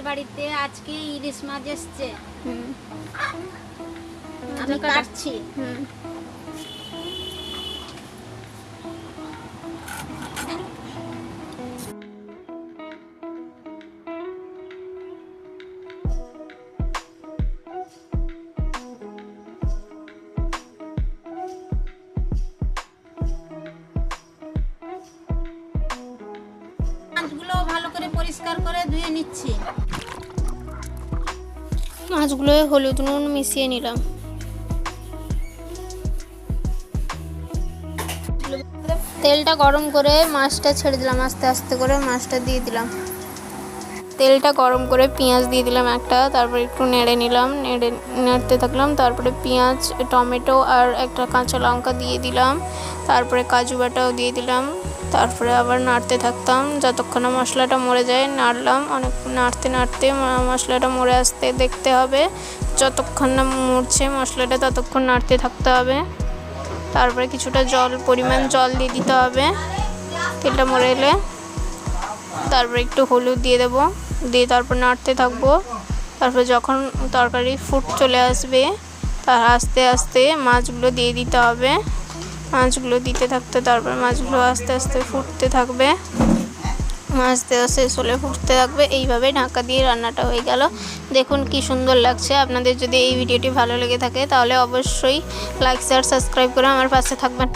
বাড়িতে আজকে ইলিশ মাছ এসছে। আমি কাটছি। মাছগুলো ভালো করে পরিষ্কার করে ধুয়ে নিচ্ছি। মাছগুলো হলুদ নুন মিশিয়ে নিলাম। তেলটা গরম করে মাছটা ছেড়ে দিলাম, আস্তে আস্তে করে মাছটা দিয়ে দিলাম। তেলটা গরম করে পেঁয়াজ দিয়ে দিলাম একটা, তারপর একটু নেড়ে নিলাম, নাড়তে থাকলাম। তারপরে পেঁয়াজ, টমেটো আর একটা কাঁচা লঙ্কা দিয়ে দিলাম। তারপরে কাজু বাটাও দিয়ে দিলাম। তারপরে আবার নাড়তে থাকতাম যতক্ষণ না মশলাটা মরে যায়। নাড়লাম, অনেক নাড়তে নাড়তে মশলাটা মরে আসতে দেখতে হবে। যতক্ষণ না মরছে মশলাটা ততক্ষণ নাড়তে থাকতে হবে। তারপরে কিছুটা পরিমাণ জল দিয়ে দিতে হবে তেলটা মরে এলে। তারপরে একটু হলুদ দিয়ে দেবো, দিয়ে তারপর নাড়তে থাকবো। তারপর যখন তরকারি ফুট চলে আসবে তার আস্তে আস্তে মাছগুলো দিয়ে দিতে হবে। মাছগুলো দিতে থাকতে তারপর মাছগুলো আস্তে আস্তে ফুটতে থাকবে। মাছ দেওয়া শেষ হলে ফুটতে থাকবে। এইভাবে ঢাকা দিয়ে রান্নাটা হয়ে গেল। দেখুন কি সুন্দর লাগছে। আপনাদের যদি এই ভিডিওটি ভালো লেগে থাকে তাহলে অবশ্যই লাইক শেয়ার সাবস্ক্রাইব করে আমার পাশে থাকবেন।